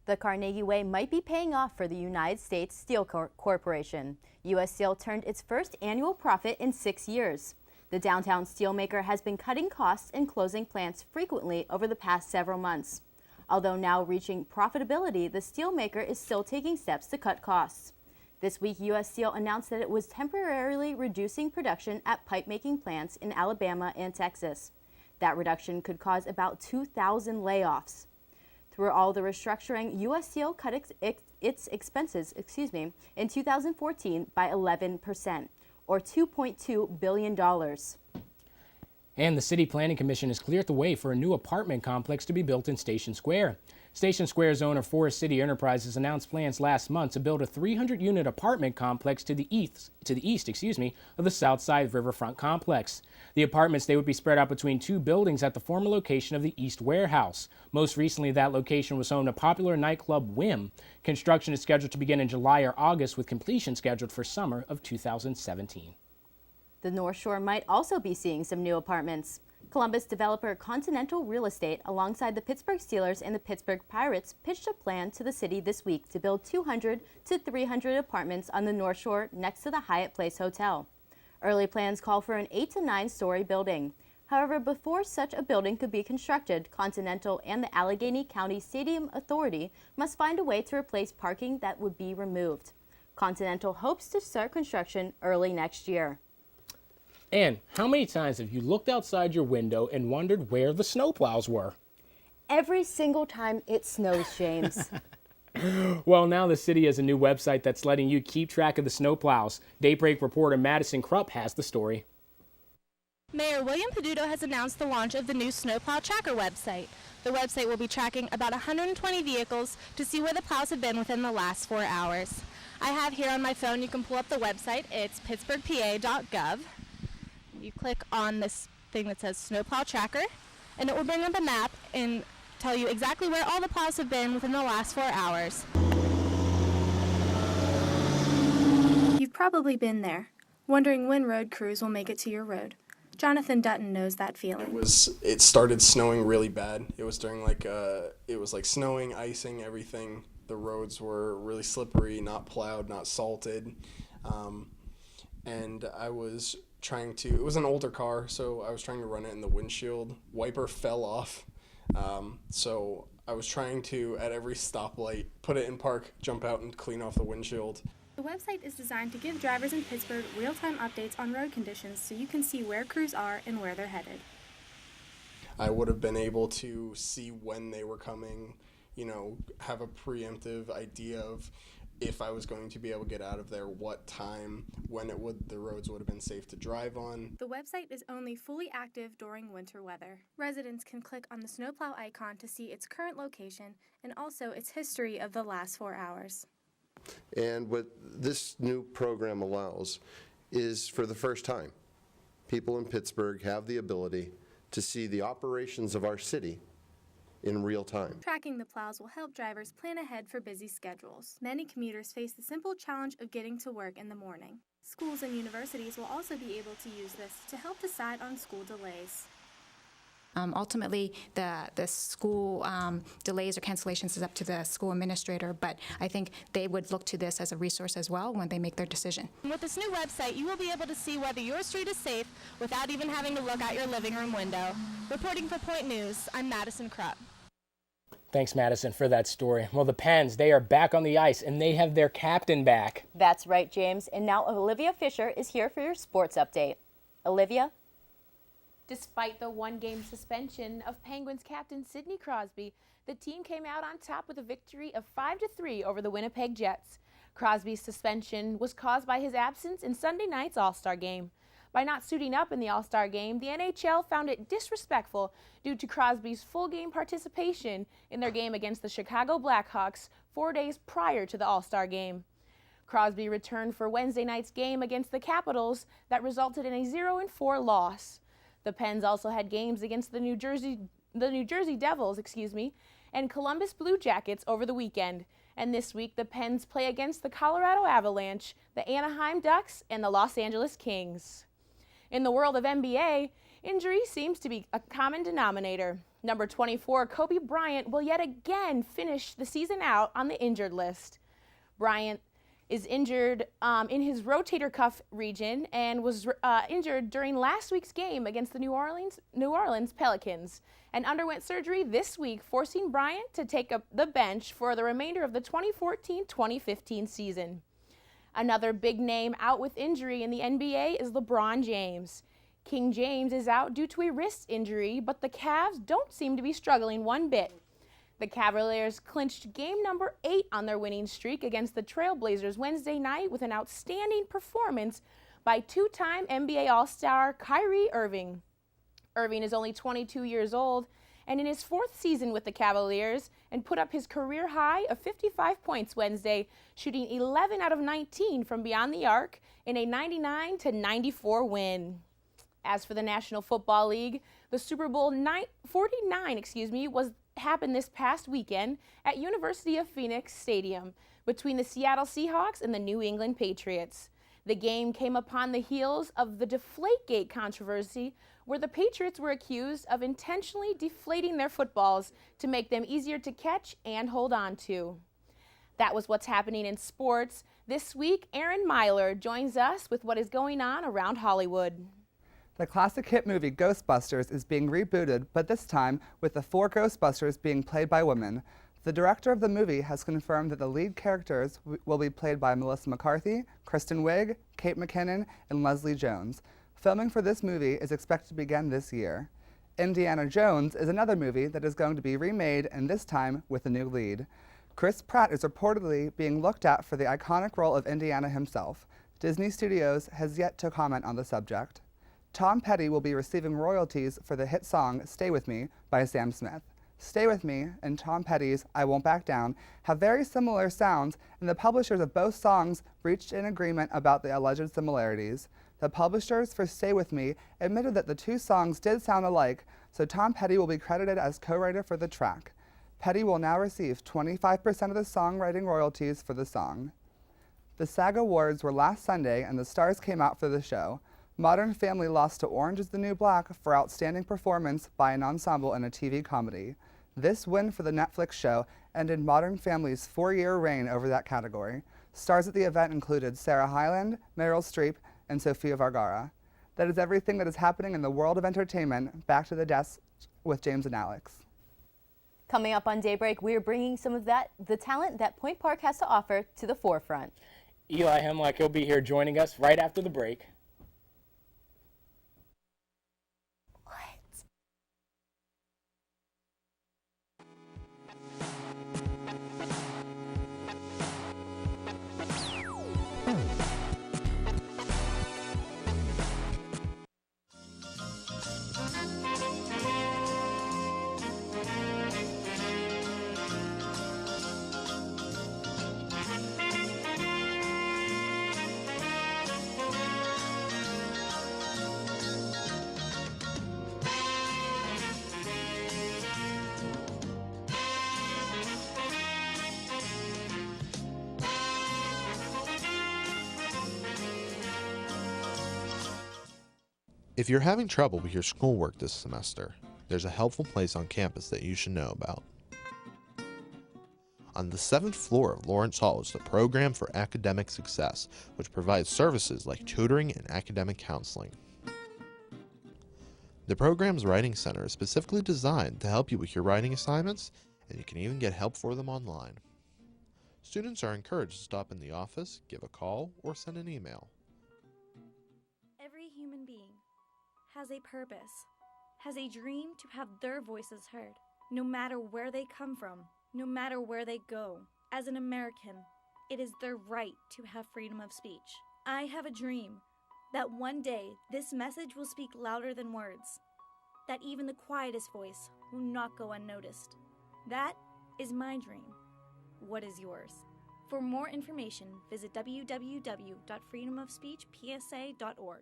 The Carnegie Way might be paying off for the United States Steel Corporation. U.S. Steel turned its first annual profit in 6 years. The downtown steelmaker has been cutting costs and closing plants frequently over the past several months. Although now reaching profitability, the steelmaker is still taking steps to cut costs. This week, U.S. Steel announced that it was temporarily reducing production at pipe-making plants in Alabama and Texas. That reduction could cause about 2,000 layoffs. Through all the restructuring, U.S. Steel cut its expenses in 2014 by 11%, or $2.2 billion. And the City Planning Commission has cleared the way for a new apartment complex to be built in Station Square. Station Square's owner, Forest City Enterprises, announced plans last month to build a 300-unit apartment complex to the east of the Southside Riverfront complex. The apartments, they would be spread out between 2 buildings at the former location of the East Warehouse. Most recently, that location was home to popular nightclub Whim. Construction is scheduled to begin in July or August, with completion scheduled for summer of 2017. The North Shore might also be seeing some new apartments. Columbus developer Continental Real Estate, alongside the Pittsburgh Steelers and the Pittsburgh Pirates, pitched a plan to the city this week to build 200 to 300 apartments on the North Shore next to the Hyatt Place Hotel. Early plans call for an 8 to 9-story building. However, before such a building could be constructed, Continental and the Allegheny County Stadium Authority must find a way to replace parking that would be removed. Continental hopes to start construction early next year. And how many times have you looked outside your window and wondered where the snowplows were? Every single time it snows, James. Well, now the city has a new website that's letting you keep track of the snowplows. Daybreak reporter Madison Krupp has the story. Mayor William Peduto has announced the launch of the new Snowplow Tracker website. The website will be tracking about 120 vehicles to see where the plows have been within the last 4 hours. I have here on my phone, you can pull up the website. It's pittsburghpa.gov. You click on this thing that says Snowplow Tracker, and it will bring up a map and tell you exactly where all the plows have been within the last 4 hours. You've probably been there, wondering when road crews will make it to your road. Jonathan Dutton knows that feeling. It started snowing really bad. It was during it was snowing, icing, everything. The roads were really slippery, not plowed, not salted, and I was it was an older car, so I was trying to run it in the windshield. Wiper fell off, so I was trying to, at every stoplight, put it in park, jump out and clean off the windshield. The website is designed to give drivers in Pittsburgh real-time updates on road conditions so you can see where crews are and where they're headed. I would have been able to see when they were coming, have a preemptive idea of if I was going to be able to get out of there, what time, when the roads would have been safe to drive on. The website is only fully active during winter weather. Residents can click on the snowplow icon to see its current location and also its history of the last 4 hours. And what this new program allows is, for the first time, people in Pittsburgh have the ability to see the operations of our city in real time. Tracking the plows will help drivers plan ahead for busy schedules. Many commuters face the simple challenge of getting to work in the morning. Schools and universities will also be able to use this to help decide on school delays. Ultimately, the school delays or cancellations is up to the school administrator, but I think they would look to this as a resource as well when they make their decision. With this new website, you will be able to see whether your street is safe without even having to look out your living room window. Reporting for Point News, I'm Madison Krupp. Thanks, Madison, for that story. Well, the Pens, they are back on the ice, and they have their captain back. That's right, James. And now Olivia Fisher is here for your sports update. Olivia? Despite the one-game suspension of Penguins captain Sidney Crosby, the team came out on top with a victory of 5-3 over the Winnipeg Jets. Crosby's suspension was caused by his absence in Sunday night's All-Star game. By not suiting up in the All-Star game, the NHL found it disrespectful due to Crosby's full-game participation in their game against the Chicago Blackhawks 4 days prior to the All-Star game. Crosby returned for Wednesday night's game against the Capitals that resulted in a 0-4 loss. The Pens also had games against the New Jersey Devils, and Columbus Blue Jackets over the weekend. And this week, the Pens play against the Colorado Avalanche, the Anaheim Ducks, and the Los Angeles Kings. In the world of NBA, injury seems to be a common denominator. Number 24, Kobe Bryant will yet again finish the season out on the injured list. Bryant is injured in his rotator cuff region and was injured during last week's game against the New Orleans Pelicans and underwent surgery this week, forcing Bryant to take up the bench for the remainder of the 2014-2015 season. Another big name out with injury in the NBA is LeBron James. King James is out due to a wrist injury, but the Cavs don't seem to be struggling one bit. The Cavaliers clinched game number 8 on their winning streak against the Trailblazers Wednesday night with an outstanding performance by two-time NBA All-Star Kyrie Irving. Irving is only 22 years old and in his 4th season with the Cavaliers and put up his career high of 55 points Wednesday, shooting 11 out of 19 from beyond the arc in a 99-94 win. As for the National Football League, the Super Bowl 49 happened this past weekend at University of Phoenix Stadium between the Seattle Seahawks and the New England Patriots. The game came upon the heels of the Deflategate controversy, where the Patriots were accused of intentionally deflating their footballs to make them easier to catch and hold on to. That was what's happening in sports. This week, Aaron Myler joins us with what is going on around Hollywood. The classic hit movie Ghostbusters is being rebooted, but this time with the 4 Ghostbusters being played by women. The director of the movie has confirmed that the lead characters will be played by Melissa McCarthy, Kristen Wiig, Kate McKinnon, and Leslie Jones. Filming for this movie is expected to begin this year. Indiana Jones is another movie that is going to be remade, and this time with a new lead. Chris Pratt is reportedly being looked at for the iconic role of Indiana himself. Disney Studios has yet to comment on the subject. Tom Petty will be receiving royalties for the hit song Stay With Me by Sam Smith. Stay With Me and Tom Petty's I Won't Back Down have very similar sounds, and the publishers of both songs reached an agreement about the alleged similarities. The publishers for Stay With Me admitted that the 2 songs did sound alike, so Tom Petty will be credited as co-writer for the track. Petty will now receive 25% of the songwriting royalties for the song. The SAG Awards were last Sunday, and the stars came out for the show. Modern Family lost to Orange is the New Black for outstanding performance by an ensemble in a TV comedy. This win for the Netflix show ended Modern Family's 4-year reign over that category. Stars at the event included Sarah Hyland, Meryl Streep, and Sofia Vergara. That is everything that is happening in the world of entertainment. Back to the desk with James and Alex. Coming up on Daybreak, we are bringing some of the talent that Point Park has to offer to the forefront. Eli Hemlock, he'll be here joining us right after the break. If you're having trouble with your schoolwork this semester, there's a helpful place on campus that you should know about. On the 7th floor of Lawrence Hall is the Program for Academic Success, which provides services like tutoring and academic counseling. The program's Writing Center is specifically designed to help you with your writing assignments, and you can even get help for them online. Students are encouraged to stop in the office, give a call, or send an email. Every human being has a purpose, has a dream to have their voices heard, no matter where they come from, no matter where they go. As an American, it is their right to have freedom of speech. I have a dream that one day this message will speak louder than words, that even the quietest voice will not go unnoticed. That is my dream. What is yours? For more information, visit www.freedomofspeechpsa.org.